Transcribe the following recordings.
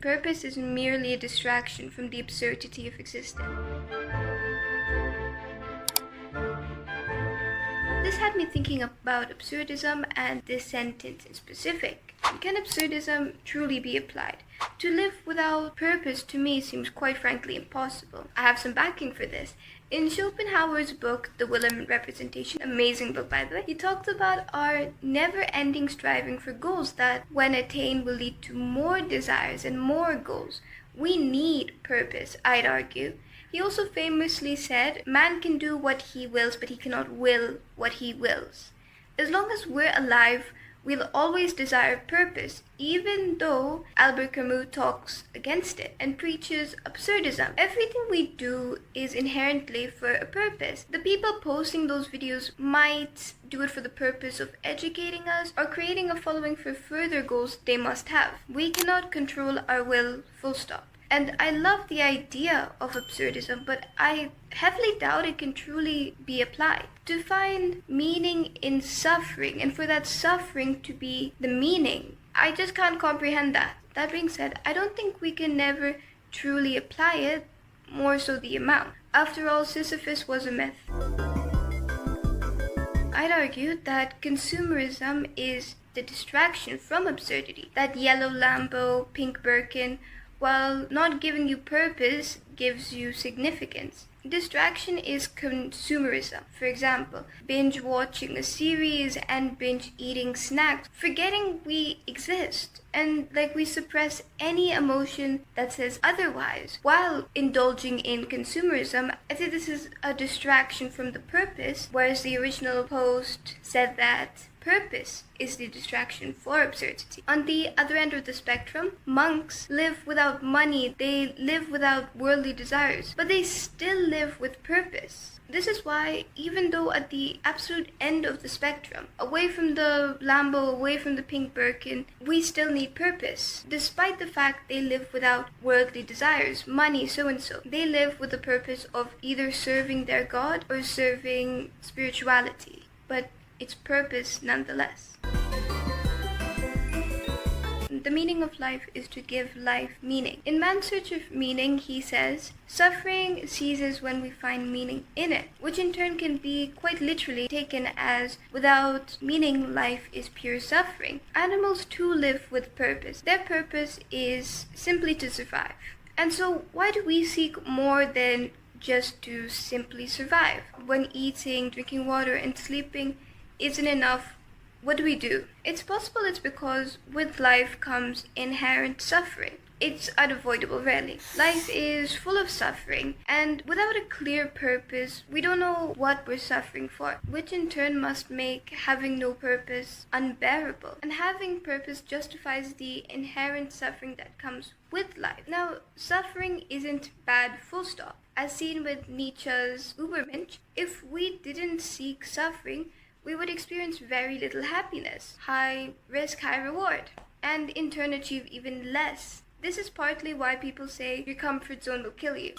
Purpose is merely a distraction from the absurdity of existence. This had me thinking about absurdism and this sentence in specific. Can absurdism truly be applied? To live without purpose to me seems quite frankly impossible. I have some backing for this. In Schopenhauer's book, The Will and Representation, amazing book by the way, he talked about our never-ending striving for goals that, when attained, will lead to more desires and more goals. We need purpose, I'd argue. He also famously said, man can do what he wills, but he cannot will what he wills. As long as we're alive, we'll always desire purpose, even though Albert Camus talks against it and preaches absurdism. Everything we do is inherently for a purpose. The people posting those videos might do it for the purpose of educating us or creating a following for further goals they must have. We cannot control our will, full stop. And I love the idea of absurdism, but I heavily doubt it can truly be applied. To find meaning in suffering, and for that suffering to be the meaning, I just can't comprehend that. That being said, I don't think we can never truly apply it, more so the amount. After all, Sisyphus was a myth. I'd argue that consumerism is the distraction from absurdity. That yellow Lambo, pink Birkin, while not giving you purpose, gives you significance. Distraction is consumerism. For example, binge watching a series and binge eating snacks, forgetting we exist, and we suppress any emotion that says otherwise. While indulging in consumerism, I think this is a distraction from the purpose, whereas the original post said that purpose is the distraction for absurdity. On the other end of the spectrum, monks live without money, they live without worldly desires, but they still live with purpose. This is why, even though at the absolute end of the spectrum, away from the Lambo, away from the pink Birkin, we still need purpose. Despite the fact they live without worldly desires, money, so-and-so, they live with the purpose of either serving their God or serving spirituality. But it's purpose nonetheless. The meaning of life is to give life meaning. In Man's Search of Meaning, he says, suffering ceases when we find meaning in it, which in turn can be quite literally taken as without meaning, life is pure suffering. Animals too live with purpose. Their purpose is simply to survive. And so why do we seek more than just to simply survive? When eating, drinking water, and sleeping isn't enough, what do? It's possible it's because with life comes inherent suffering. It's unavoidable, really. Life is full of suffering, and without a clear purpose, we don't know what we're suffering for, which in turn must make having no purpose unbearable. And having purpose justifies the inherent suffering that comes with life. Now, suffering isn't bad, full stop. As seen with Nietzsche's Übermensch, if we didn't seek suffering, we would experience very little happiness, high risk, high reward, and in turn achieve even less. This is partly why people say your comfort zone will kill you.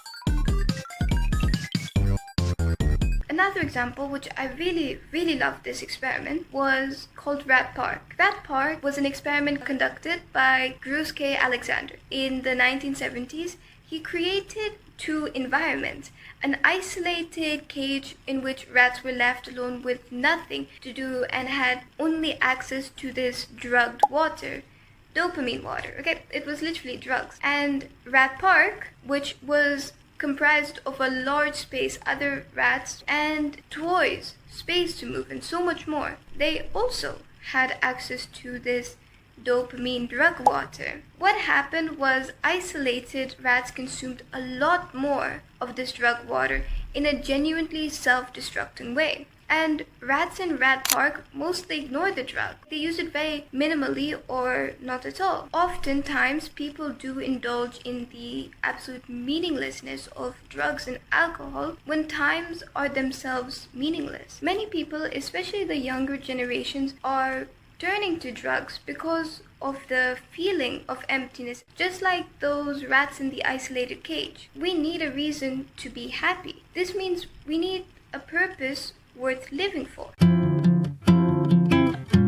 Another example, which I really loved this experiment, was called Rat Park. Rat Park was an experiment conducted by Grusz K. Alexander. In the 1970s, he created two environments: an isolated cage in which rats were left alone with nothing to do and had only access to this drugged water, dopamine water. Okay, it was literally drugs. And Rat Park, which was comprised of a large space, other rats, and toys, space to move, and so much more. They also had access to this dopamine drug water. What happened was isolated rats consumed a lot more of this drug water in a genuinely self-destructing way. And rats in Rat Park mostly ignore the drug. They use it very minimally or not at all. Oftentimes, people do indulge in the absolute meaninglessness of drugs and alcohol when times are themselves meaningless. Many people, especially the younger generations, are turning to drugs because of the feeling of emptiness, just like those rats in the isolated cage. We need a reason to be happy. This means we need a purpose worth living for.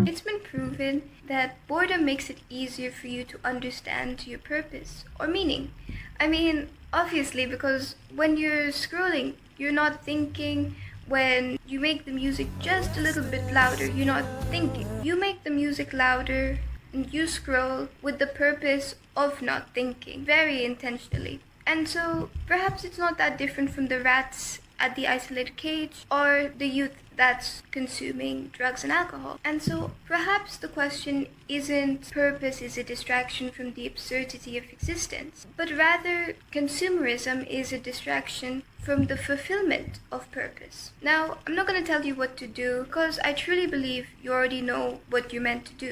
It's been proven that boredom makes it easier for you to understand your purpose or meaning. I mean, obviously, because when you're scrolling, you're not thinking. When you make the music just a little bit louder, you're not thinking. You make the music louder and you scroll with the purpose of not thinking, very intentionally. And so perhaps it's not that different from the rats at the isolated cage or the youth that's consuming drugs and alcohol. And so perhaps the question isn't purpose is a distraction from the absurdity of existence, but rather consumerism is a distraction from the fulfillment of purpose. Now, I'm not going to tell you what to do because I truly believe you already know what you're meant to do.